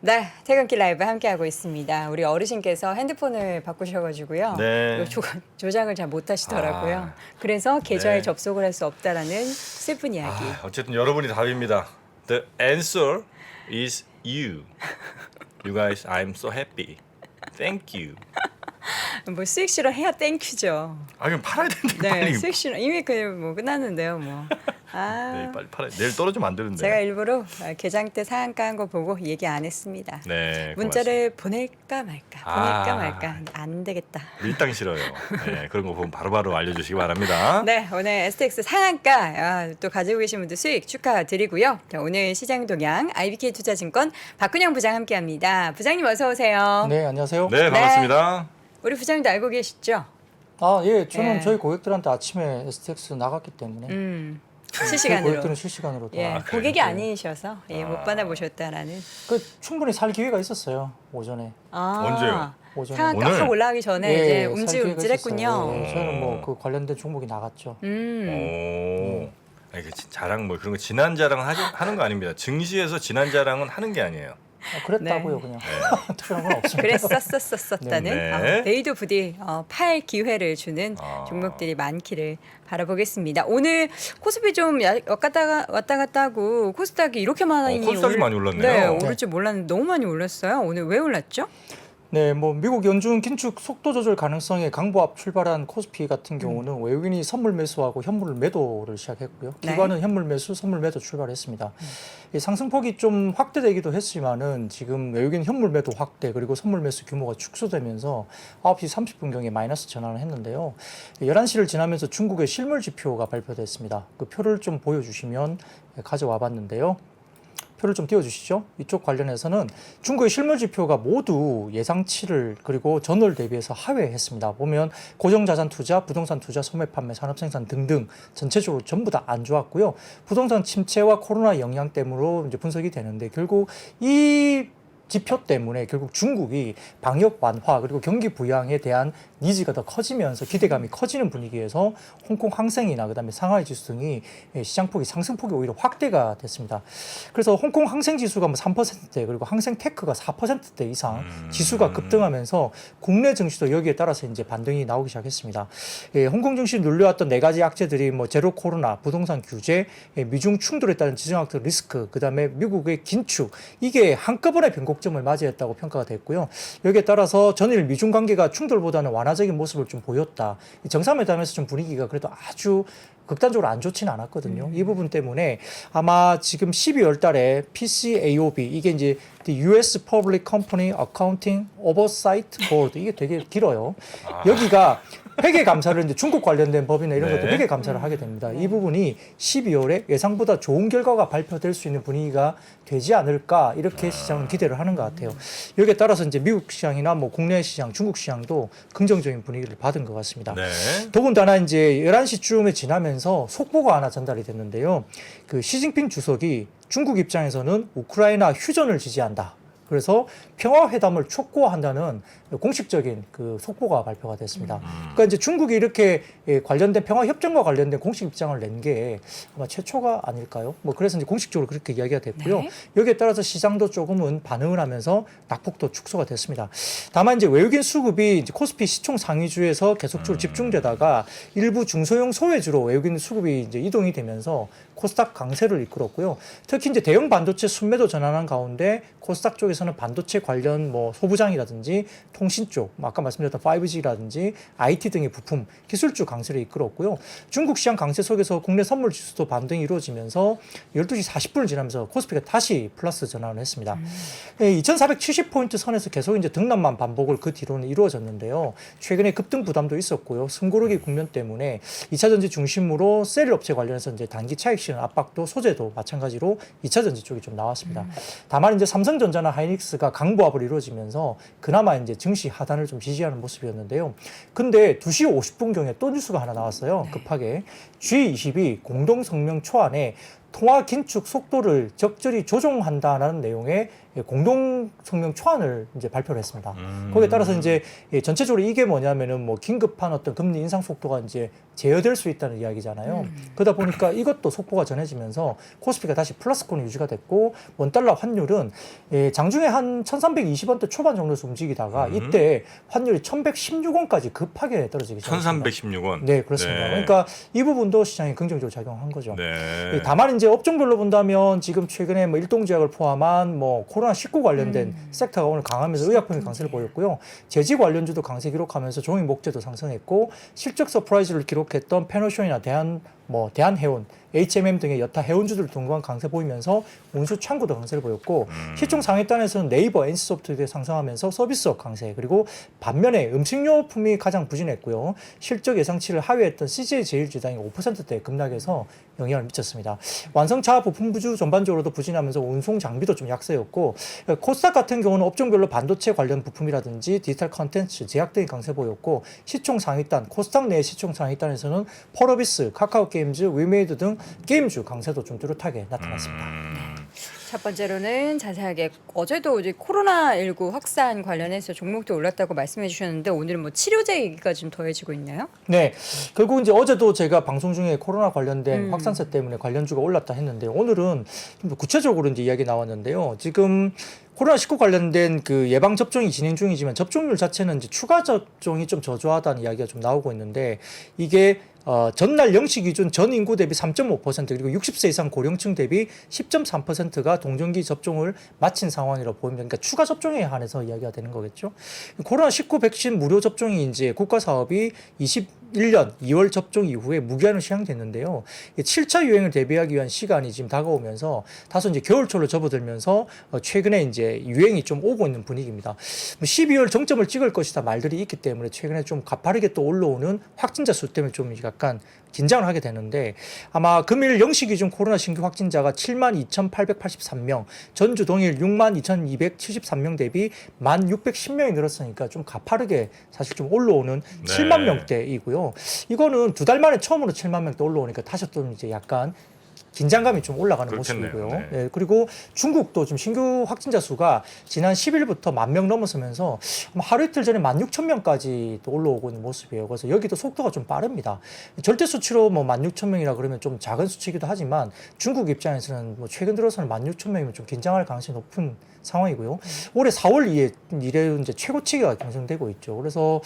네, 퇴근길 라이브 함께하고 있습니다. 우리 어르신께서 핸드폰을 바꾸셔가지고요. 네. 이거 조작을 잘 못하시더라고요. 아, 그래서 계좌에 네. 접속을 할 수 없다라는 슬픈 이야기. 어쨌든 여러분이 답입니다. The answer is you. You guys, I'm so happy. Thank you. 뭐 수익 실현 땡큐죠. 그럼 팔아야 되는데 네, 빨리. 수익 실현 이미 뭐 끝났는데요, 뭐. 아, 네, 빨리 팔아. 내일 떨어지면 안 되는데. 제가 일부러 개장 때 상한가 한 거 보고 얘기 안 했습니다. 네. 문자를 보낼까 말까, 보낼까 아. 말까. 안 되겠다. 밀당 싫어요. 네, 그런 거 보면 바로바로 알려주시기 바랍니다. 네, 오늘 STX 상한가 또 가지고 계신 분들 수익 축하드리고요. 자, 오늘 시장 동향 IBK 투자증권 박근영 부장 함께합니다. 부장님 어서 오세요. 네, 안녕하세요. 네, 반갑습니다. 우리 부장님도 알고 계시죠? 예, 저는 네. 저희 고객들한테 아침에 STX 나갔기 때문에 저희 실시간으로. 고객들은 실시간으로 다. 예, 그래요? 고객이 아니셔서 못 받아보셨다라는. 충분히 살 기회가 있었어요 오전에. 언제요? 오전에. 상한가 오늘? 확 올라가기 전에 예, 이제 살 기회가 움찔움찔했군요. 있었어요. 예, 저는 뭐 그 관련된 종목이 나갔죠. 오. 아니, 그 자랑 뭐 그런 거 진한 자랑 하는 거 아닙니다. 증시에서 진한 자랑은 하는 게 아니에요. 그랬다고요, 네. 그냥. 특별한 건 없습니다. 그랬었었었다는 네. 내일도 부디 팔 기회를 주는 종목들이 많기를 바라보겠습니다. 오늘 코스피 좀 왔다 갔다 하고 코스닥이 이렇게 많이 코스닥이 많이 올랐네요. 네, 오를 줄 몰랐는데 너무 많이 올랐어요. 오늘 왜 올랐죠? 네, 뭐 미국 연준 긴축 속도 조절 가능성에 강보합 출발한 코스피 같은 경우는 외국인이 선물 매수하고 현물 매도를 시작했고요. 네. 기관은 현물 매수, 선물 매도 출발했습니다. 이 상승폭이 좀 확대되기도 했지만은 지금 외국인 현물 매도 확대 그리고 선물 매수 규모가 축소되면서 9시 30분경에 마이너스 전환을 했는데요. 11시를 지나면서 중국의 실물 지표가 발표됐습니다. 그 표를 좀 보여주시면 가져와 봤는데요. 표를 좀 띄워주시죠. 이쪽 관련해서는 중국의 실물 지표가 모두 예상치를 그리고 전월 대비해서 하회했습니다. 보면 고정자산 투자, 부동산 투자, 소매 판매, 산업생산 등등 전체적으로 전부 다 안 좋았고요. 부동산 침체와 코로나 영향 때문으로 이제 분석이 되는데 결국 이 지표 때문에 결국 중국이 방역 완화 그리고 경기 부양에 대한 니즈가 더 커지면서 기대감이 커지는 분위기에서 홍콩 항생이나 그다음에 상하이 지수 등이 시장폭이 상승폭이 오히려 확대가 됐습니다. 그래서 홍콩 항생 지수가 뭐 3%대 그리고 항생 테크가 4%대 이상 지수가 급등하면서 국내 증시도 여기에 따라서 이제 반등이 나오기 시작했습니다. 홍콩 증시 눌려왔던 네 가지 악재들이 뭐 제로 코로나, 부동산 규제, 미중 충돌에 따른 지정학적 리스크, 그다음에 미국의 긴축 이게 한꺼번에 변곡점을 맞이했다고 평가가 됐고요. 여기에 따라서 전일 미중 관계가 충돌보다는 완화적인 모습을 좀 보였다. 정상회담에서 좀 분위기가 그래도 아주 극단적으로 안 좋지는 않았거든요. 이 부분 때문에 아마 지금 12월 달에 PCAOB 이게 이제 The US Public Company Accounting Oversight Board 이게 되게 길어요. 여기가 회계 감사를 이제 중국 관련된 법이나 이런 것도 회계 감사를 하게 됩니다. 이 부분이 12월에 예상보다 좋은 결과가 발표될 수 있는 분위기가 되지 않을까 이렇게 시장은 기대를 하는 것 같아요. 여기에 따라서 이제 미국 시장이나 뭐 국내 시장, 중국 시장도 긍정적인 분위기를 받은 것 같습니다. 네. 더군다나 이제 11시쯤에 지나면서 속보가 하나 전달이 됐는데요. 그 시진핑 주석이 중국 입장에서는 우크라이나 휴전을 지지한다. 그래서 평화회담을 촉구한다는 공식적인 그 속보가 발표가 됐습니다. 그러니까 이제 중국이 이렇게 관련된 평화협정과 관련된 공식 입장을 낸 게 아마 최초가 아닐까요? 뭐 그래서 이제 공식적으로 그렇게 이야기가 됐고요. 네. 여기에 따라서 시장도 조금은 반응을 하면서 낙폭도 축소가 됐습니다. 다만 이제 외국인 수급이 이제 코스피 시총 상위주에서 계속적으로 집중되다가 일부 중소형 소외주로 외국인 수급이 이제 이동이 되면서 코스닥 강세를 이끌었고요. 특히 이제 대형 반도체 순매도 전환한 가운데 코스닥 쪽에서는 반도체 관련 뭐 소부장이라든지 통신 쪽, 아까 말씀드렸던 5G라든지 IT 등의 부품, 기술주 강세를 이끌었고요. 중국 시장 강세 속에서 국내 선물 지수도 반등이 이루어지면서 12시 40분을 지나면서 코스피가 다시 플러스 전환을 했습니다. 2470포인트 선에서 계속 이제 등락만 반복을 그 뒤로는 이루어졌는데요. 최근에 급등 부담도 있었고요. 승고르기 국면 때문에 2차전지 중심으로 셀 업체 관련해서 이제 단기 차익 실현 압박도 소재도 마찬가지로 2차전지 쪽이 좀 나왔습니다. 다만 이제 삼성전자나 하이닉스가 강보합을 이루어지면서 그나마 이제 증시 하단을 좀 지지하는 모습이었는데요. 근데 2시 50분경에 또 뉴스가 하나 나왔어요. 급하게 G20이 공동 성명 초안에 통화 긴축 속도를 적절히 조정한다는 내용의 공동 성명 초안을 이제 발표를 했습니다. 거기에 따라서 이제 전체적으로 이게 뭐냐면은 뭐 긴급한 어떤 금리 인상 속도가 이제 제어될 수 있다는 이야기잖아요. 그러다 보니까 이것도 속보가 전해지면서 코스피가 다시 플러스권이 유지가 됐고 원달러 환율은 장중에 한 1320원대 초반 정도에서 움직이다가 이때 환율이 1116원까지 급하게 떨어지기 시작했습니다. 1316원. 네, 그렇습니다. 네. 그러니까 이 부분도 시장에 긍정적으로 작용한 거죠. 네. 다만 이제 업종별로 본다면 지금 최근에 뭐 일동제약을 포함한 뭐 코로나19 관련된 섹터가 오늘 강하면서 의약품이 강세를 보였고요. 제지 관련주도 강세 기록하면서 종이 목재도 상승했고 실적 서프라이즈를 기록했던 페노션이나 대한해운, HMM 등의 여타 해운주들 동반 강세 보이면서 운수 창구도 강세를 보였고 시총 상위단에서는 네이버, NC소프트가 상승하면서 서비스업 강세, 그리고 반면에 음식료품이 가장 부진했고요. 실적 예상치를 하회했던 CJ 제일주당이 5%대 급락해서 영향을 미쳤습니다. 완성차 부품부주 전반적으로도 부진하면서 운송 장비도 좀 약세였고 코스닥 같은 경우는 업종별로 반도체 관련 부품이라든지 디지털 컨텐츠, 제약 등이 강세 보였고 시총 상위단, 코스닥 내 시총 상위단에서는 펄어비스, 카카오게임즈, 위메이드 등 게임주 강세도 좀 뚜렷하게 나타났습니다. 첫 번째로는 자세하게 어제도 이제 코로나19 확산 관련해서 종목도 올랐다고 말씀해 주셨는데 오늘은 뭐 치료제 얘기가 좀 더해지고 있나요? 네, 결국 이제 어제도 제가 방송 중에 코로나 관련된 확산세 때문에 관련주가 올랐다 했는데 오늘은 좀 구체적으로 이제 이야기 나왔는데요. 지금 코로나19 관련된 그 예방 접종이 진행 중이지만 접종률 자체는 이제 추가 접종이 좀 저조하다는 이야기가 좀 나오고 있는데 이게 전날 0시 기준 전 인구 대비 3.5% 그리고 60세 이상 고령층 대비 10.3%가 동종기 접종을 마친 상황이라고 보입니다. 그러니까 추가 접종에 한해서 이야기가 되는 거겠죠. 코로나19 백신 무료 접종이 이제 국가 사업이 21년 2월 접종 이후에 무기한으로 시행됐는데요. 7차 유행을 대비하기 위한 시간이 지금 다가오면서 다소 이제 겨울철로 접어들면서 최근에 이제 유행이 좀 오고 있는 분위기입니다. 12월 정점을 찍을 것이다 말들이 있기 때문에 최근에 좀 가파르게 또 올라오는 확진자 수 때문에 좀 약간 긴장을 하게 되는데 아마 금일 0시 기준 코로나 신규 확진자가 72,883명, 전주 동일 62,273명 대비 1,610명이 늘었으니까 좀 가파르게 사실 좀 올라오는 네. 7만 명대이고요. 이거는 두 달 만에 처음으로 7만 명대 올라오니까 다시 또 이제 약간 긴장감이 좀 올라가는 그렇겠네요. 모습이고요. 네. 네, 그리고 중국도 지금 신규 확진자 수가 지난 10일부터 10,000명 넘어서면서 하루 이틀 전에 16,000명까지 또 올라오고 있는 모습이에요. 그래서 여기도 속도가 좀 빠릅니다. 절대 수치로 뭐 16,000명이라 그러면 좀 작은 수치이기도 하지만 중국 입장에서는 뭐 최근 들어서는 16,000명이면 좀 긴장할 가능성이 높은 상황이고요. 올해 4월 이래 이제 최고치가 경성되고 있죠. 그래서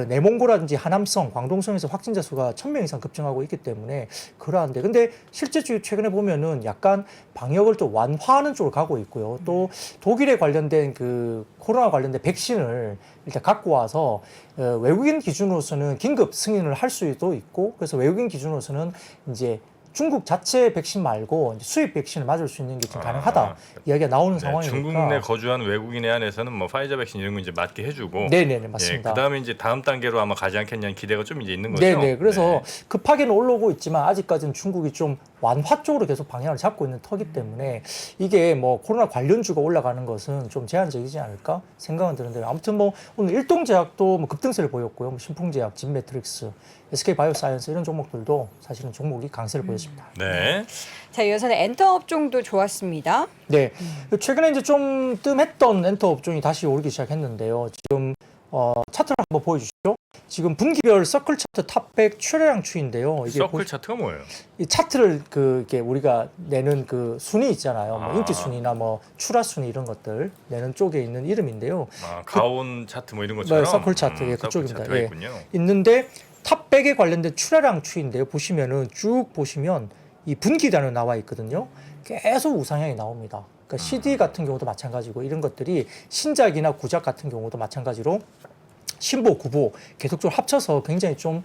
내몽고라든지 하남성, 광동성에서 확진자 수가 1,000명 이상 급증하고 있기 때문에 그러한데 근데 실제적으로 최근에 보면은 약간 방역을 또 완화하는 쪽으로 가고 있고요. 또 독일에 관련된 그 코로나 관련된 백신을 일단 갖고 와서 외국인 기준으로서는 긴급 승인을 할 수도 있고 그래서 외국인 기준으로서는 이제 중국 자체 백신 말고 이제 수입 백신을 맞을 수 있는 게 지금 가능하다 이야기가 나오는 상황이니까 중국 내 거주하는 외국인에 한해서는 뭐 파이자 백신 이런 거 이제 맞게 해주고, 네네 맞습니다. 그다음에 이제 다음 단계로 아마 가지 않겠냐는 기대가 좀 이제 있는 거죠. 네네 그래서 네. 급하게는 올라오고 있지만 아직까지는 중국이 좀 완화 쪽으로 계속 방향을 잡고 있는 터기 때문에 이게 뭐 코로나 관련주가 올라가는 것은 좀 제한적이지 않을까 생각은 드는데 아무튼 뭐 오늘 일동제약도 뭐 급등세를 보였고요. 뭐 신풍제약, 진매트릭스, SK바이오사이언스 이런 종목들도 사실은 종목이 강세를 보였습니다. 네. 자, 이어서는 엔터 업종도 좋았습니다. 네, 최근에 이제 좀 뜸했던 엔터 업종이 다시 오르기 시작했는데요. 지금 차트를 한번 보여주시죠. 지금 분기별 서클 차트 탑100 출하량 추인데요. 이게 서클 차트가 뭐예요? 이 차트를 이게 우리가 내는 그 순위 있잖아요. 뭐 인기 순위나 뭐 출하 순위 이런 것들 내는 쪽에 있는 이름인데요. 가온 차트 뭐 이런 것처럼. 서클 차트 예, 서클 그쪽입니다. 차트가 예. 있군요. 있는데 탑100에 관련된 출하량 추인데요. 보시면은 쭉 보시면 이 분기단으로 나와 있거든요. 계속 우상향이 나옵니다. 그러니까 CD 같은 경우도 마찬가지고 이런 것들이 신작이나 구작 같은 경우도 마찬가지로 신보, 구보 계속적으로 합쳐서 굉장히 좀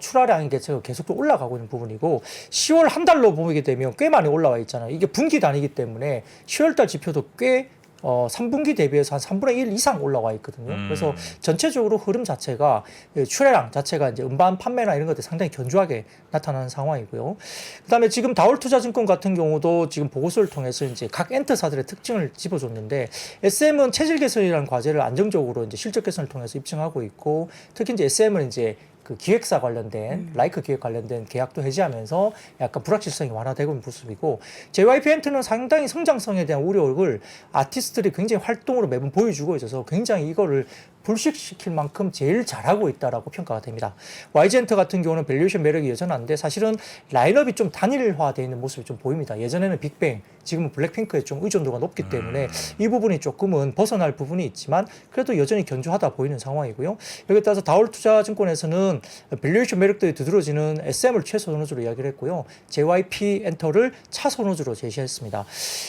출하량이 계속 올라가고 있는 부분이고 10월 한 달로 보게 되면 꽤 많이 올라와 있잖아요. 이게 분기 단위이기 때문에 10월달 지표도 꽤 3분기 대비해서 한 3분의 1 이상 올라와 있거든요. 그래서 전체적으로 흐름 자체가 출하량 자체가 이제 음반 판매나 이런 것들 상당히 견조하게 나타나는 상황이고요. 그다음에 지금 다올투자증권 같은 경우도 지금 보고서를 통해서 이제 각 엔터사들의 특징을 집어줬는데 SM은 체질 개선이라는 과제를 안정적으로 이제 실적 개선을 통해서 입증하고 있고 특히 이제 SM은 이제 그 기획사 관련된 라이크 기획 관련된 계약도 해지하면서 약간 불확실성이 완화되고 있는 모습이고 JYP 엔터는 상당히 성장성에 대한 우려를 아티스트들이 굉장히 활동으로 매번 보여주고 있어서 굉장히 이거를 불식시킬 만큼 제일 잘하고 있다라고 평가가 됩니다. YG엔터 같은 경우는 밸류에이션 매력이 여전한데 사실은 라인업이 좀 단일화되어 있는 모습이 좀 보입니다. 예전에는 빅뱅, 지금은 블랙핑크에 좀 의존도가 높기 때문에 이 부분이 조금은 벗어날 부분이 있지만 그래도 여전히 견조하다 보이는 상황이고요. 여기에 따라서 다올투자증권에서는 밸류에이션 매력들이 두드러지는 SM을 최소 선호주로 이야기를 했고요. JYP 엔터를 차선호주로 제시했습니다.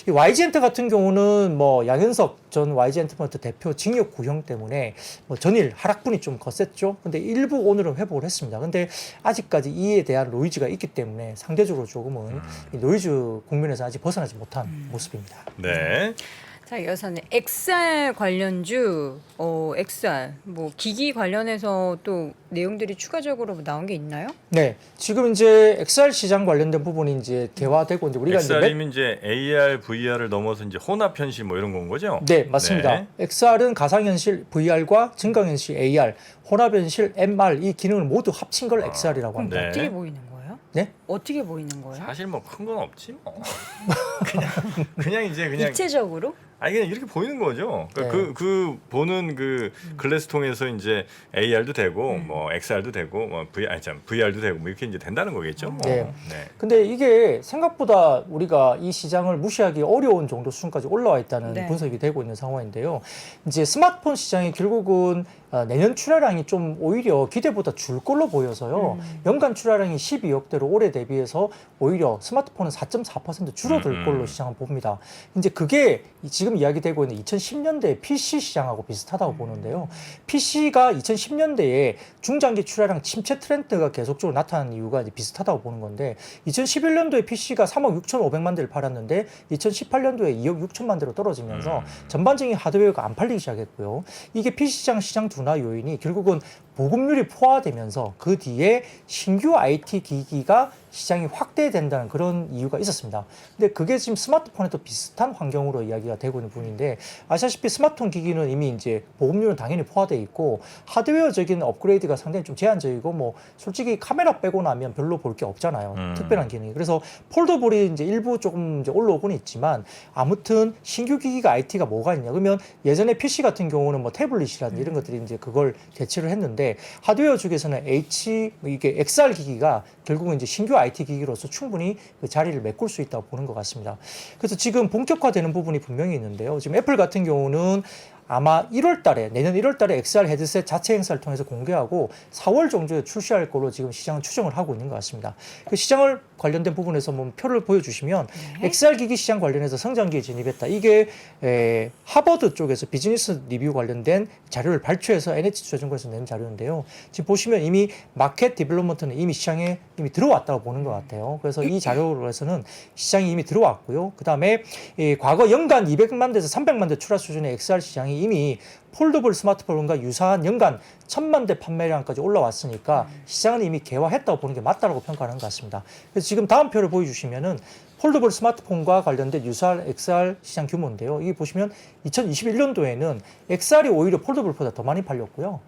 이 YG엔터 같은 경우는 뭐 양현석 전 YG엔터먼트 대표 징역 구형 때문에 뭐 전일 하락분이 좀 거셌죠. 근데 일부 오늘은 회복을 했습니다. 근데 아직까지 이에 대한 노이즈가 있기 때문에 상대적으로 조금은 이 노이즈 국면에서 아직 벗어나지 못한 모습입니다. 네. 자, 이어서는 XR 관련주, XR 뭐 기기 관련해서 또 내용들이 추가적으로 나온 게 있나요? 네, 지금 이제 XR 시장 관련된 부분이 이제 개화되고 이제 우리가 XR이면 이제 AR, VR을 넘어서 이제 혼합 현실 뭐 이런 건 거죠? 네, 맞습니다. 네. XR은 가상현실 VR과 증강현실 AR, 혼합현실 MR 이 기능을 모두 합친 걸 XR이라고 합니다. 네. 어떻게 보이는 거예요? 네? 어떻게 보이는 거예요? 사실 뭐 큰 건 없지 뭐. 그냥 이제 그냥 입체적으로? 아니 그냥 이렇게 보이는 거죠. 그러니까 네. 그 보는 그 글래스 통해서 이제 AR도 되고 뭐 XR도 되고 뭐 VR도 되고 뭐 이렇게 이제 된다는 거겠죠. 뭐. 네. 근데 이게 생각보다 우리가 이 시장을 무시하기 어려운 정도 수준까지 올라와 있다는 네. 분석이 되고 있는 상황인데요. 이제 스마트폰 시장이 결국은 내년 출하량이 좀 오히려 기대보다 줄 걸로 보여서요. 연간 출하량이 12억대로 올해 대비해서 오히려 스마트폰은 4.4% 줄어들 걸로 시장은 봅니다. 이제 그게 지금 이야기되고 있는 2010년대 PC 시장하고 비슷하다고 보는데요. PC가 2010년대에 중장기 출하량 침체 트렌드가 계속적으로 나타나는 이유가 이제 비슷하다고 보는 건데 2011년도에 PC가 3억 6,500만 대를 팔았는데 2018년도에 2억 6천만 대로 떨어지면서 전반적인 하드웨어가 안 팔리기 시작했고요. 이게 PC 시장 둔화 요인이 결국은 보급률이 포화되면서 그 뒤에 신규 IT 기기가 시장이 확대된다는 그런 이유가 있었습니다. 근데 그게 지금 스마트폰에도 비슷한 환경으로 이야기가 되고 있는 부분인데 아시다시피 스마트폰 기기는 이미 이제 보급률은 당연히 포화되어 있고 하드웨어적인 업그레이드가 상당히 좀 제한적이고 뭐 솔직히 카메라 빼고 나면 별로 볼 게 없잖아요. 특별한 기능이. 그래서 폴더블이 이제 일부 조금 이제 올라오고는 있지만 아무튼 신규 기기가 IT가 뭐가 있냐. 그러면 예전에 PC 같은 경우는 뭐 태블릿이라든지 이런 것들이 이제 그걸 대체를 했는데 하드웨어 쪽에서는 이게 XR 기기가 결국은 이제 신규 IT 기기로서 충분히 그 자리를 메꿀 수 있다고 보는 것 같습니다. 그래서 지금 본격화되는 부분이 분명히 있는데요. 지금 애플 같은 경우는 아마 1월 달에 내년 1월 달에 XR 헤드셋 자체 행사를 통해서 공개하고 4월 정도에 출시할 걸로 지금 시장은 추정을 하고 있는 것 같습니다. 그 시장을 관련된 부분에서 뭐 표를 보여주시면 XR 기기 시장 관련해서 성장기에 진입했다. 이게 하버드 쪽에서 비즈니스 리뷰 관련된 자료를 발췌해서 NH투자증권에서 낸 자료인데요. 지금 보시면 이미 마켓 디벨롭먼트는 이미 시장에 이미 들어왔다고 보는 것 같아요. 그래서 이 자료로서는 시장이 이미 들어왔고요. 그 다음에 과거 연간 200만 대에서 300만 대 출하 수준의 XR 시장이 이미 폴더블 스마트폰과 유사한 연간 1000만 대 판매량까지 올라왔으니까 시장은 이미 개화했다고 보는 게 맞다고 평가하는 것 같습니다. 그래서 지금 다음 표를 보여주시면은 폴더블 스마트폰과 관련된 유사한 XR 시장 규모인데요. 이게 보시면 2021년도에는 XR이 오히려 폴더블보다 더 많이 팔렸고요.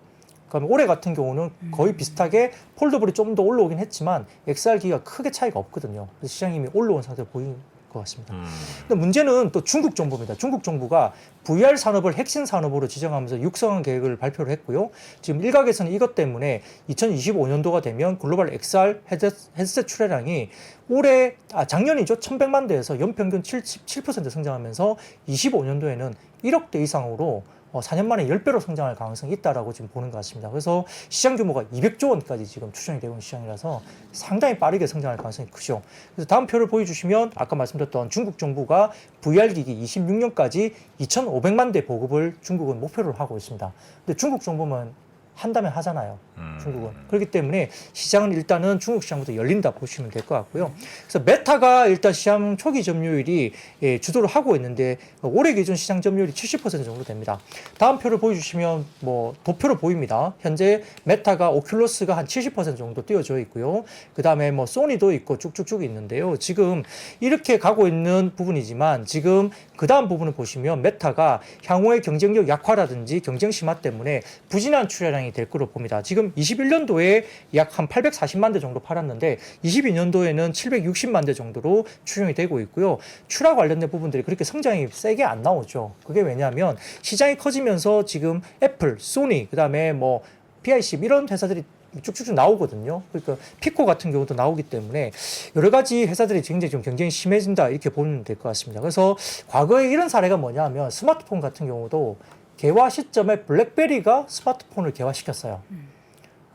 그러면 올해 같은 경우는 거의 비슷하게 폴더블이 좀 더 올라오긴 했지만 XR 기기가 크게 차이가 없거든요. 그래서 시장이 이미 올라온 상태로 보이는 것 같습니다. 근데 문제는 또 중국 정부입니다. 중국 정부가 VR 산업을 핵심 산업으로 지정하면서 육성한 계획을 발표를 했고요. 지금 일각에서는 이것 때문에 2025년도가 되면 글로벌 XR 헤드셋 출하량이 작년이죠. 1100만 대에서 연평균 77% 성장하면서 25년도에는 1억 대 이상으로 4년 만에 10배로 성장할 가능성이 있다라고 지금 보는 것 같습니다. 그래서 시장 규모가 200조 원까지 지금 추정이 되고 있는 시장이라서 상당히 빠르게 성장할 가능성이 크죠. 그래서 다음 표를 보여주시면 아까 말씀드렸던 중국 정부가 VR 기기 26년까지 2,500만 대 보급을 중국은 목표로 하고 있습니다. 근데 중국 정부만 한다면 하잖아요. 중국은. 그렇기 때문에 시장은 일단은 중국 시장부터 열린다 보시면 될 것 같고요. 그래서 메타가 일단 시장 초기 점유율이 주도를 하고 있는데 올해 기준 시장 점유율이 70% 정도 됩니다. 다음 표를 보여주시면 뭐 도표로 보입니다. 현재 메타가 오큘러스가 한 70% 정도 띄워져 있고요. 그 다음에 뭐 소니도 있고 쭉쭉쭉 있는데요. 지금 이렇게 가고 있는 부분이지만 지금 그 다음 부분을 보시면 메타가 향후의 경쟁력 약화라든지 경쟁 심화 때문에 부진한 출하량이 시장이 될 거로 봅니다. 지금 21년도에 약 한 840만 대 정도 팔았는데 22년도에는 760만 대 정도로 추정이 되고 있고요. 출하 관련된 부분들이 그렇게 성장이 세게 안 나오죠. 그게 왜냐하면 시장이 커지면서 지금 애플, 소니, 그다음에 뭐 PIC 이런 회사들이 쭉쭉쭉 나오거든요. 그러니까 피코 같은 경우도 나오기 때문에 여러 가지 회사들이 굉장히 좀 경쟁이 심해진다 이렇게 보면 될 것 같습니다. 그래서 과거에 이런 사례가 뭐냐면 스마트폰 같은 경우도 개화 시점에 블랙베리가 스마트폰을 개화시켰어요.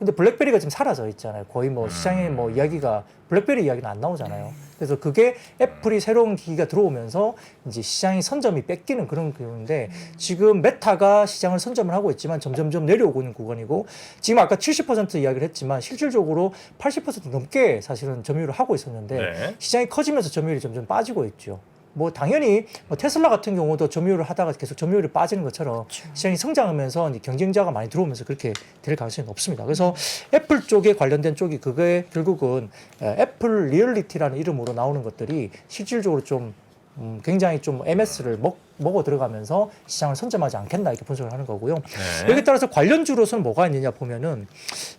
근데 블랙베리가 지금 사라져 있잖아요. 거의 뭐 시장에 뭐 이야기가 블랙베리 이야기는 안 나오잖아요. 그래서 그게 애플이 새로운 기기가 들어오면서 이제 시장이 선점이 뺏기는 그런 경우인데 지금 메타가 시장을 선점을 하고 있지만 점점점 내려오고 있는 구간이고 지금 아까 70% 이야기를 했지만 실질적으로 80% 넘게 사실은 점유율을 하고 있었는데 네. 시장이 커지면서 점유율이 점점 빠지고 있죠. 뭐 당연히 뭐 테슬라 같은 경우도 점유율을 하다가 계속 점유율이 빠지는 것처럼 시장이 성장하면서 이제 경쟁자가 많이 들어오면서 그렇게 될 가능성이 높습니다. 그래서 애플 쪽에 관련된 쪽이 그게 결국은 애플 리얼리티라는 이름으로 나오는 것들이 실질적으로 좀 굉장히 좀 MS를 먹어 들어가면서 시장을 선점하지 않겠나 이렇게 분석을 하는 거고요. 네. 여기에 따라서 관련주로서는 뭐가 있느냐 보면은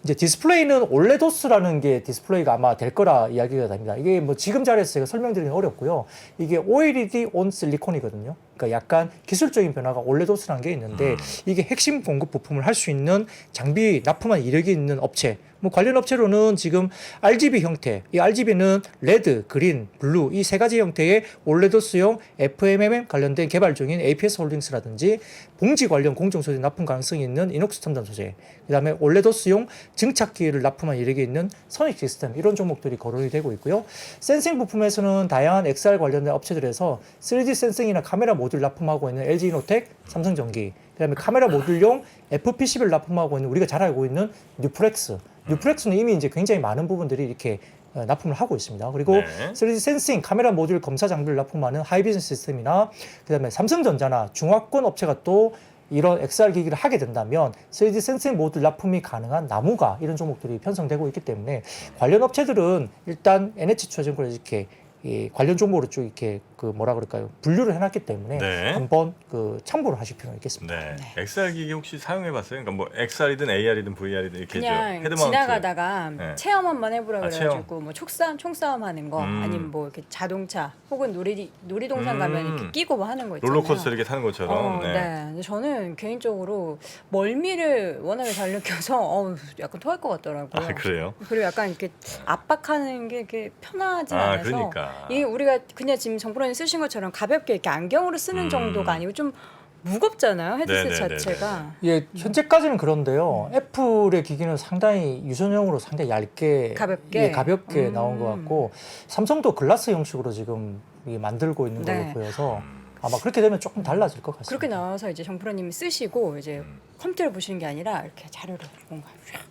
이제 디스플레이는 올레도스라는 게 디스플레이가 아마 될 거라 이야기가 됩니다. 이게 뭐 지금 자리에서 제가 설명드리기 어렵고요. 이게 OLED on 실리콘이거든요. 그러니까 약간 기술적인 변화가 올레도스라는 게 있는데 이게 핵심 공급 부품을 할 수 있는 장비 납품한 이력이 있는 업체. 뭐 관련 업체로는 지금 RGB 형태, 이 RGB는 레드, 그린, 블루 이 세 가지 형태의 올레도스용 FMMM 관련된 개발 중인 APS 홀딩스라든지 봉지 관련 공정 소재 납품 가능성이 있는 이녹스 첨단 소재, 그다음에 올레도스용 증착기를 납품한 이력이 있는 소닉 시스템 이런 종목들이 거론이 되고 있고요. 센싱 부품에서는 다양한 XR 관련된 업체들에서 3D 센싱이나 카메라 모듈 납품하고 있는 LG이노텍, 삼성전기, 그다음에 카메라 모듈용 FPCB를 납품하고 있는 우리가 잘 알고 있는 뉴프렉스는 이미 이제 굉장히 많은 부분들이 이렇게 납품을 하고 있습니다. 그리고 네. 3D 센싱 카메라 모듈 검사 장비를 납품하는 하이비전 시스템이나 그다음에 삼성전자나 중화권 업체가 또 이런 XR 기기를 하게 된다면 3D 센싱 모듈 납품이 가능한 나무가 이런 종목들이 편성되고 있기 때문에 관련 업체들은 일단 NH투자증권에 이렇게 이 관련 종목으로 쭉 이렇게 그 뭐라 그럴까요 분류를 해놨기 때문에 네. 한번 그 참고를 하실 필요가 있겠습니다. 네. XR 기기 혹시 사용해봤어요? 그러니까 뭐 XR이든 AR이든 VR이든 이렇게 그냥 헤드마운트. 지나가다가 네. 체험 한번 해보라 아, 그래가지고 체험. 뭐 총싸움 하는 거 아니면 뭐 이렇게 자동차 혹은 놀이동산 가면 이렇게 끼고 뭐 하는 거 있잖아요. 롤러코스터 이렇게 타는 것처럼. 네. 근데 저는 개인적으로 멀미를 워낙에 잘 느껴서 약간 토할 것 같더라고요. 아, 그래요? 그리고 약간 이렇게 압박하는 게 이렇게 편하지 아, 않아서 그러니까. 이게 우리가 그냥 지금 정프로님 쓰신 것처럼 가볍게 이렇게 안경으로 쓰는 정도가 아니고 좀 무겁잖아요 헤드셋 네네네네. 자체가. 예, 현재까지는 그런데요. 애플의 기기는 상당히 유선형으로 상당히 얇게 가볍게? 예, 가볍게 나온 것 같고 삼성도 글라스 형식으로 지금 이게 만들고 있는 걸로 네. 보여서 아마 그렇게 되면 조금 달라질 것 같습니다. 그렇게 나와서 이제 정프로님이 쓰시고 이제 컴퓨터를 보시는 게 아니라 이렇게 자료를 뭔가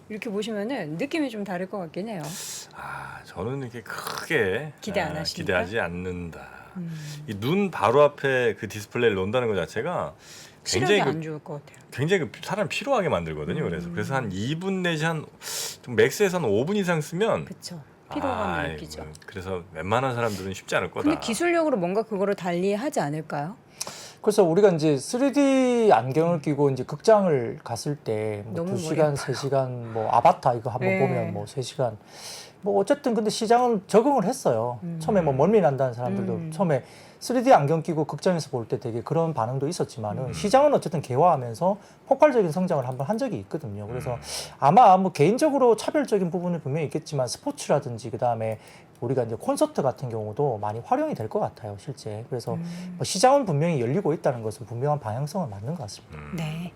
이렇게 보시면은 느낌이 좀 다를 것 같긴 해요. 아, 저는 이렇게 크게 기대 안 하십니까? 기대하지 않는다. 이 눈 바로 앞에 그 디스플레이를 놓는다는 것 자체가 시력이 굉장히 안 좋을 것 같아요. 굉장히 사람 피로하게 만들거든요. 그래서 한 2분 내지 좀 맥스에서 한 5분 이상 쓰면 그렇죠. 피로감을 아이, 느끼죠. 그래서 웬만한 사람들은 쉽지 않을 거다. 근데 기술력으로 뭔가 그거를 달리하지 않을까요? 그래서 우리가 이제 3D 안경을 끼고 이제 극장을 갔을 때뭐 너무 2시간, 3시간 뭐 아바타 이거 한번 네. 보면 뭐 3시간 뭐 어쨌든 근데 시장은 적응을 했어요. 처음에 뭐 멀미 난다는 사람들도 처음에 3D 안경 끼고 극장에서 볼 때 되게 그런 반응도 있었지만은 시장은 어쨌든 개화하면서 폭발적인 성장을 한번 한 적이 있거든요. 그래서 아마 뭐 개인적으로 차별적인 부분은 분명히 있겠지만 스포츠라든지 그다음에 우리가 이제 콘서트 같은 경우도 많이 활용이 될 것 같아요, 실제. 그래서 뭐 시장은 분명히 열리고 있다는 것은 분명한 방향성은 맞는 것 같습니다. 네.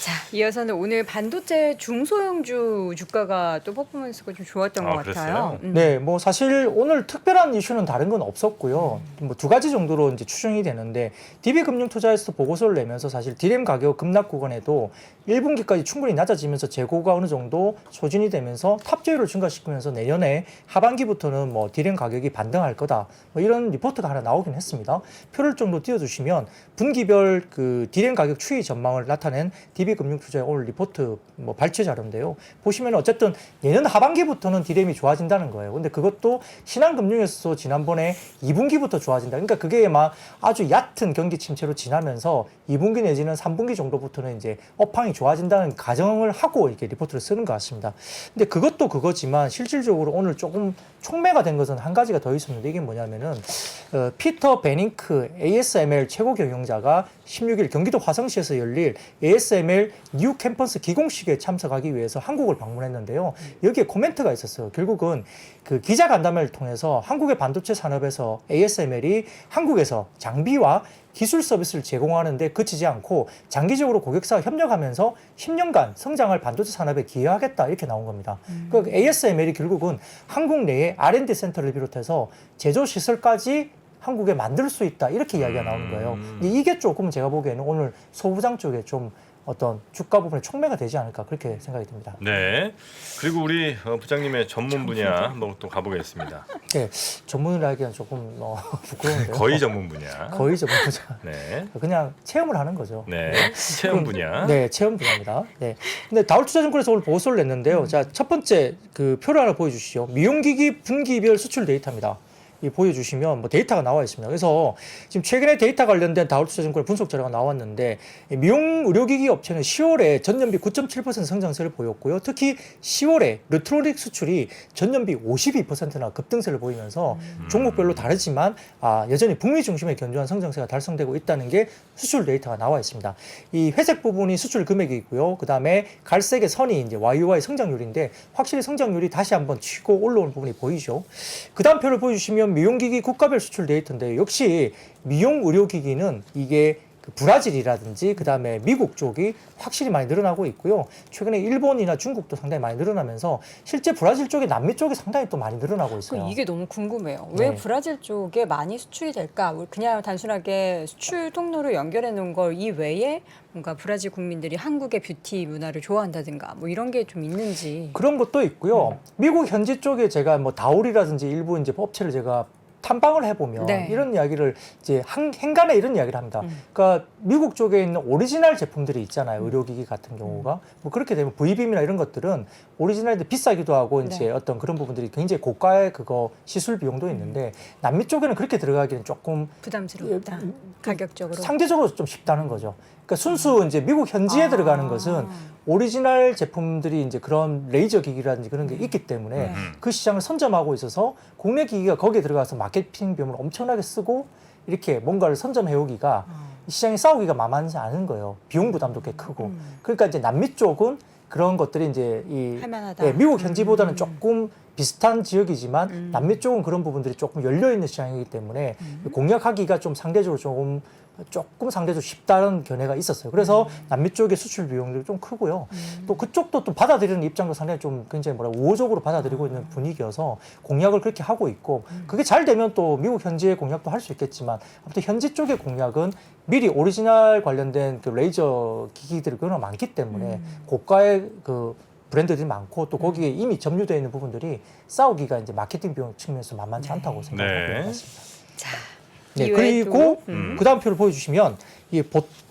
자, 이어서는 오늘 반도체 중소형주 주가가 또 퍼포먼스가 좀 좋았던 것 같아요. 그랬어요? 네, 뭐 사실 오늘 특별한 이슈는 다른 건 없었고요. 뭐 두 가지 정도로 이제 추정이 되는데 DB금융투자에서 보고서를 내면서 사실 디램 가격 급락 구간에도 1분기까지 충분히 낮아지면서 재고가 어느 정도 소진이 되면서 탑재율을 증가시키면서 내년에 하반기부터는 뭐 디램 가격이 반등할 거다. 뭐 이런 리포트가 하나 나오긴 했습니다. 표를 좀 더 띄워주시면 분기별 그 디램 가격 추이 전망을 나타낸 DB 세계금융투자의 오늘 리포트 뭐 발췌 자료인데요. 보시면 어쨌든 내년 하반기부터는 디램이 좋아진다는 거예요. 근데 그것도 신한금융에서 지난번에 2분기부터 좋아진다. 그러니까 그게 막 아주 얕은 경기 침체로 지나면서 2분기 내지는 3분기 정도부터는 이제 업황이 좋아진다는 가정을 하고 이렇게 리포트를 쓰는 것 같습니다. 근데 그것도 그거지만 실질적으로 오늘 조금 촉매가 된 것은 한 가지가 더 있었는데 이게 뭐냐면은 피터 베닝크 ASML 최고 경영자가 16일 경기도 화성시에서 열릴 ASML 뉴 캠퍼스 기공식에 참석하기 위해서 한국을 방문했는데요. 여기에 코멘트가 있었어요. 결국은 그 기자 간담회를 통해서 한국의 반도체 산업에서 ASML이 한국에서 장비와 기술 서비스를 제공하는데 그치지 않고 장기적으로 고객사와 협력하면서 10년간 성장할 반도체 산업에 기여하겠다 이렇게 나온 겁니다. 그 ASML이 결국은 한국 내에 R&D 센터를 비롯해서 제조 시설까지 한국에 만들 수 있다 이렇게 이야기가 나오는 거예요. 근데 이게 조금 제가 보기에는 오늘 소부장 쪽에 좀 어떤 주가 부분에 촉매가 되지 않을까 그렇게 생각이 듭니다. 네. 그리고 우리 부장님의 전문 분야 한번 또 가보겠습니다. 네, 전문을 하기는 조금 부끄러운데요. 거의 전문 분야. 거의 전문 분야. 네. 그냥 체험을 하는 거죠. 네. 체험 분야. 네, 체험 분야입니다. 네. 근데 다울투자증권에서 오늘 보고서를 냈는데요. 자, 첫 번째 그 표를 하나 보여주시죠. 미용기기 분기별 수출 데이터입니다. 이 보여주시면 뭐 데이터가 나와 있습니다. 그래서 지금 최근에 데이터 관련된 다울투자증권 분석 자료가 나왔는데 미용 의료기기 업체는 10월에 전년비 9.7% 성장세를 보였고요. 특히 10월에 일렉트로닉 수출이 전년비 52%나 급등세를 보이면서 종목별로 다르지만 여전히 북미 중심의 견조한 성장세가 달성되고 있다는 게 수출 데이터가 나와 있습니다. 이 회색 부분이 수출 금액이고요. 그 다음에 갈색의 선이 이제 YOY 성장률인데 확실히 성장률이 다시 한번 치고 올라오는 부분이 보이죠. 그 다음 표를 보여주시면 미용기기 국가별 수출 데이터인데 역시 미용 의료기기는 이게 브라질이라든지 그 다음에 미국 쪽이 확실히 많이 늘어나고 있고요. 최근에 일본이나 중국도 상당히 많이 늘어나면서 실제 브라질 쪽이 남미 쪽이 상당히 또 많이 늘어나고 있어요. 이게 너무 궁금해요. 네. 왜 브라질 쪽에 많이 수출이 될까? 우리 그냥 단순하게 수출 통로로 연결해 놓은 걸 이외에 뭔가 브라질 국민들이 한국의 뷰티 문화를 좋아한다든가 뭐 이런 게 좀 있는지. 그런 것도 있고요. 미국 현지 쪽에 제가 뭐 다울이라든지 일부 이제 업체를 제가 탐방을 해보면 네. 이런 이야기를 이제 행간에 이런 이야기를 합니다. 그러니까 미국 쪽에 있는 오리지널 제품들이 있잖아요. 의료기기 같은 경우가 뭐 그렇게 되면 V빔이나 이런 것들은 오리지널인데 비싸기도 하고 이제 네. 어떤 그런 부분들이 굉장히 고가의 그거 시술 비용도 있는데 남미 쪽에는 그렇게 들어가기는 조금 부담스럽다. 가격적으로. 상대적으로 좀 쉽다는 거죠. 그러니까 순수 이제 미국 현지에 들어가는 것은 오리지널 제품들이 이제 그런 레이저 기기라든지 그런 게 있기 때문에 그 시장을 선점하고 있어서 국내 기기가 거기에 들어가서 마케팅 비용을 엄청나게 쓰고 이렇게 뭔가를 선점해오기가 시장에 싸우기가 만만치 않은 거예요. 비용 부담도 꽤 크고. 그러니까 이제 남미 쪽은 그런 것들이 이제 할만하다. 예, 미국 현지보다는 조금 비슷한 지역이지만 남미 쪽은 그런 부분들이 조금 열려 있는 시장이기 때문에 공략하기가 좀 상대적으로 조금 상대적으로 쉽다는 견해가 있었어요. 그래서 남미 쪽의 수출 비용들이 좀 크고요. 또 그쪽도 또 받아들이는 입장도 상당히 좀 굉장히 우호적으로 받아들이고 있는 분위기여서 공략을 그렇게 하고 있고 그게 잘 되면 또 미국 현지의 공략도 할 수 있겠지만 아무튼 현지 쪽의 공략은 미리 오리지널 관련된 그 레이저 기기들이 꽤나 많기 때문에 고가의 그 브랜드들이 많고 또 거기에 이미 점유되어 있는 부분들이 싸우기가 이제 마케팅 비용 측면에서 만만치 않다고 생각하고 네. 있습니다. 자, 네, 이외에도, 그리고 그 다음 표를 보여주시면 이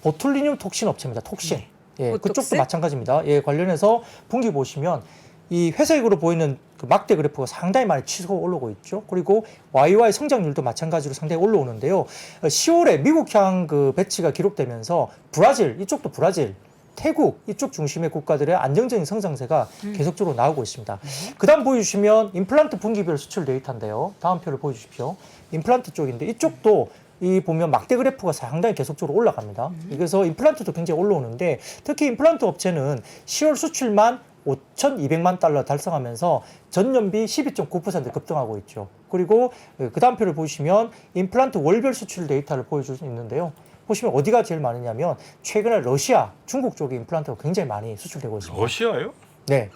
보툴리늄 톡신 업체입니다. 톡신. 예, 보톡스? 그쪽도 마찬가지입니다. 예, 관련해서 분기 보시면 이 회색으로 보이는 그 막대 그래프가 상당히 많이 치솟아 올라오고 있죠. 그리고 YY 성장률도 마찬가지로 상당히 올라오는데요. 10월에 미국향 그 배치가 기록되면서 브라질, 이쪽도 브라질, 태국 이쪽 중심의 국가들의 안정적인 성장세가 계속적으로 나오고 있습니다. 그 다음 보여주시면 임플란트 분기별 수출 데이터인데요. 다음 표를 보여주십시오. 임플란트 쪽인데 이쪽도 이 보면 막대 그래프가 상당히 계속적으로 올라갑니다. 그래서 임플란트도 굉장히 올라오는데 특히 임플란트 업체는 10월 수출만 5,200만 달러 달성하면서 전년비 12.9% 급등하고 있죠. 그리고 그 다음 표를 보시면 임플란트 월별 수출 데이터를 보여줄 수 있는데요. 보시면 어디가 제일 많으냐면 최근에 러시아, 중국 쪽에 임플란트가 굉장히 많이 수출되고 있습니다. 러시아요? 네.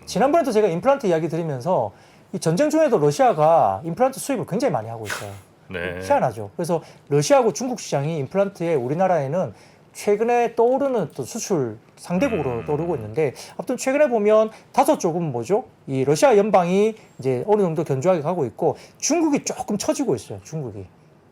지난번에도 제가 임플란트 이야기 드리면서 이 전쟁 중에도 러시아가 임플란트 수입을 굉장히 많이 하고 있어요. 네. 희한하죠. 그래서 러시아하고 중국 시장이 임플란트에 우리나라에는 최근에 떠오르는 또 수출 상대국으로 떠오르고 있는데 아무튼 최근에 보면 다소 조금 뭐죠? 이 러시아 연방이 이제 어느 정도 견조하게 가고 있고 중국이 조금 처지고 있어요. 중국이.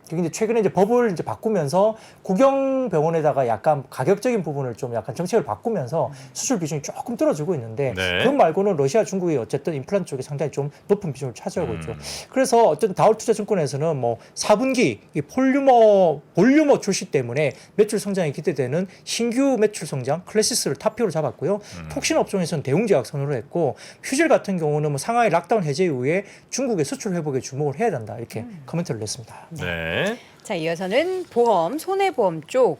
근데 최근에 이제 법을 이제 바꾸면서 국영병원에다가 약간 가격적인 부분을 좀 약간 정책을 바꾸면서 수출 비중이 조금 떨어지고 있는데 네. 그것 말고는 러시아, 중국이 어쨌든 임플란트 쪽에 상당히 좀 높은 비중을 차지하고 있죠. 그래서 어쨌든 다올투자증권에서는 뭐 4분기 이 볼류머 출시 때문에 매출 성장이 기대되는 신규 매출 성장 클래시스를 탑픽으로 잡았고요. 톡신 업종에서는 대웅 제약 선호를 했고 휴젤 같은 경우는 뭐 상하이 락다운 해제 이후에 중국의 수출 회복에 주목을 해야 된다 이렇게 코멘트를 냈습니다. 네. 자, 이어서는 보험, 손해보험 쪽.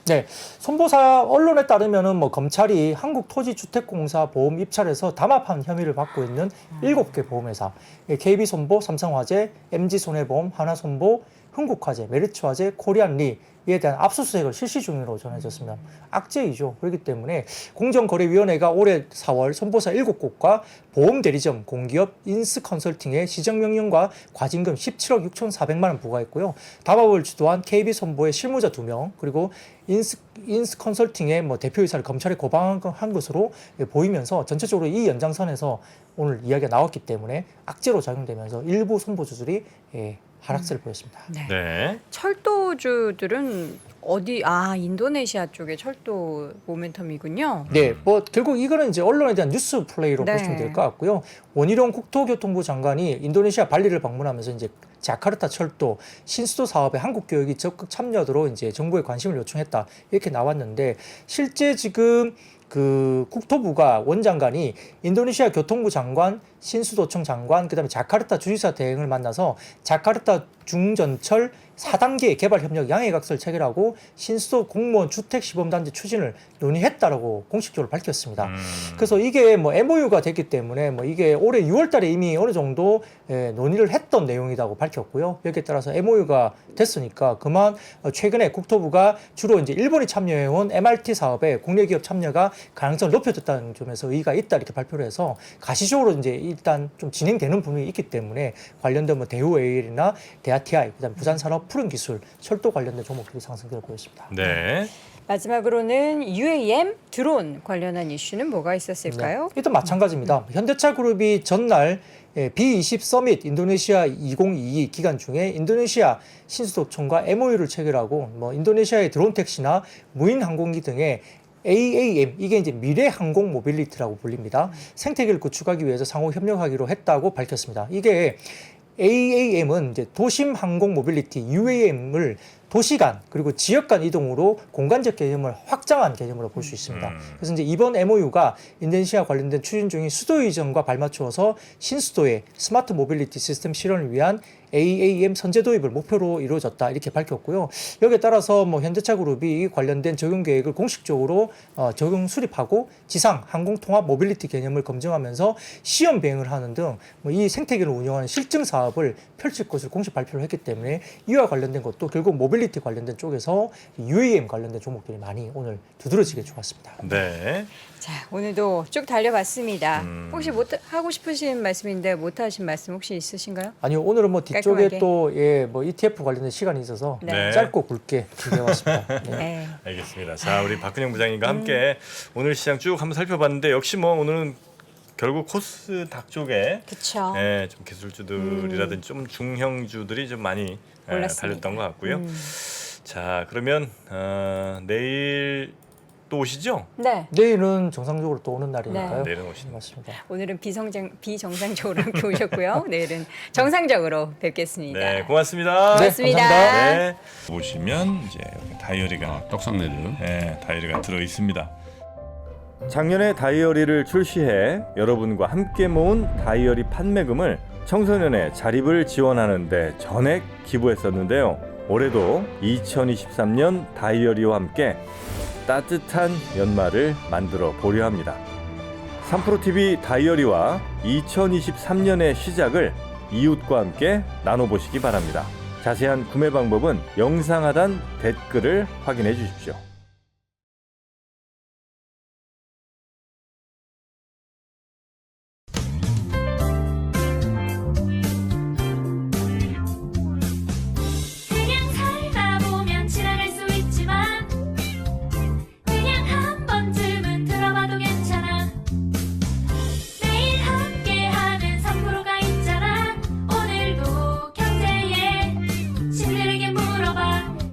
네, 손보사 언론에 따르면은 뭐 검찰이 한국토지주택공사 보험 입찰에서 담합한 혐의를 받고 있는 7개 보험회사, KB손보, 삼성화재, MG손해보험, 하나손보, 흥국화재, 메리츠화재, 코리안리 이에 대한 압수수색을 실시 중으로 전해졌습니다. 악재이죠. 그렇기 때문에 공정거래위원회가 올해 4월 손보사 7곳과 보험대리점, 공기업, 인스컨설팅에 시정명령과 과징금 17억 6,400만 원 부과했고요. 담합을 주도한 KB손보의 실무자 2명 그리고 인스컨설팅의 뭐 대표이사를 검찰에 고발한 것으로 보이면서 전체적으로 이 연장선에서 오늘 이야기가 나왔기 때문에 악재로 작용되면서 일부 손보주들이 하락세를 보였습니다. 네. 네. 철도주들은 인도네시아 쪽의 철도 모멘텀이군요. 네, 뭐 결국 이거는 이제 언론에 대한 뉴스 플레이로 네. 보시면 될 것 같고요. 원희룡 국토교통부 장관이 인도네시아 발리를 방문하면서 이제 자카르타 철도 신수도 사업에 한국 교육이 적극 참여하도록 이제 정부에 관심을 요청했다 이렇게 나왔는데 실제 지금 그 국토부가 원장관이 인도네시아 교통부 장관, 신수도청 장관, 그다음에 자카르타 주지사 대행을 만나서 자카르타 중전철 4단계 개발 협력 양해각서를 체결하고 신수도 공무원 주택 시범단지 추진을 논의했다라고 공식적으로 밝혔습니다. 그래서 이게 뭐 MOU가 됐기 때문에 뭐 이게 올해 6월달에 이미 어느 정도 논의를 했던 내용이라고 밝혔고요. 여기에 따라서 MOU가 됐으니까 그만 최근에 국토부가 주로 이제 일본이 참여해온 MRT 사업에 국내 기업 참여가 가능성을 높여줬다는 점에서 의의가 있다 이렇게 발표를 해서 가시적으로 이제 일단 좀 진행되는 부분이 있기 때문에 관련된 뭐 대우AL이나 대하TI, 그다음 부산산업 푸른기술, 철도 관련된 종목들이 상승세를 보였습니다. 네. 마지막으로는 UAM 드론 관련한 이슈는 뭐가 있었을까요? 네. 일단 마찬가지입니다. 현대차 그룹이 전날 B20 서밋 인도네시아 2022 기간 중에 인도네시아 신수도청과 MOU를 체결하고 뭐 인도네시아의 드론 택시나 무인 항공기 등의 AAM 이게 이제 미래 항공 모빌리티라고 불립니다. 생태계를 구축하기 위해서 상호 협력하기로 했다고 밝혔습니다. 이게 AAM은 이제 도심 항공 모빌리티 UAM을 도시 간 그리고 지역 간 이동으로 공간적 개념을 확장한 개념으로 볼 수 있습니다. 그래서 이제 이번 MOU가 인도네시아 관련된 추진 중인 수도 이전과 발맞추어서 신수도의 스마트 모빌리티 시스템 실현을 위한 AAM 선제 도입을 목표로 이루어졌다 이렇게 밝혔고요. 여기에 따라서 뭐 현대차 그룹이 관련된 적용 계획을 공식적으로 적용 수립하고 지상 항공 통합 모빌리티 개념을 검증하면서 시험 비행을 하는 등 뭐 이 생태계를 운영하는 실증 사업을 펼칠 것을 공식 발표를 했기 때문에 이와 관련된 것도 결국 모빌리티 관련된 쪽에서 UAM 관련된 종목들이 많이 오늘 두드러지게 좋았습니다. 네. 자, 오늘도 쭉 달려봤습니다. 혹시 하고 싶으신 말씀인데 못하신 말씀 혹시 있으신가요? 아니요, 오늘은 뭐 뒤쪽에 깔끔하게. 또 뭐 ETF 관련된 시간이 있어서 네. 짧고 굵게 준비해왔습니다. 네. 네. 알겠습니다. 자, 우리 박근영 부장님과 함께 오늘 시장 쭉 한번 살펴봤는데 역시 뭐 오늘은 결국 코스닥 쪽에 그렇죠. 좀 기술주들이라든지 좀 중형주들이 좀 많이 올랐습니다. 달렸던 것 같고요. 자, 그러면 내일 또 오시죠? 네. 내일은 정상적으로 또 오는 날이니까요. 내일은 오시는 맞습니다. 오늘은 비정상적으로 함께 오셨고요. 내일은 정상적으로 뵙겠습니다. 네, 고맙습니다. 고맙습니다. 감사합니다. 네. 보시면 이제 여기 다이어리가 떡상네즈. 다이어리가 들어 있습니다. 작년에 다이어리를 출시해 여러분과 함께 모은 다이어리 판매금을 청소년의 자립을 지원하는 데 전액 기부했었는데요. 올해도 2023년 다이어리와 함께 따뜻한 연말을 만들어 보려 합니다. 3프로TV 다이어리와 2023년의 시작을 이웃과 함께 나눠보시기 바랍니다. 자세한 구매 방법은 영상 하단 댓글을 확인해 주십시오.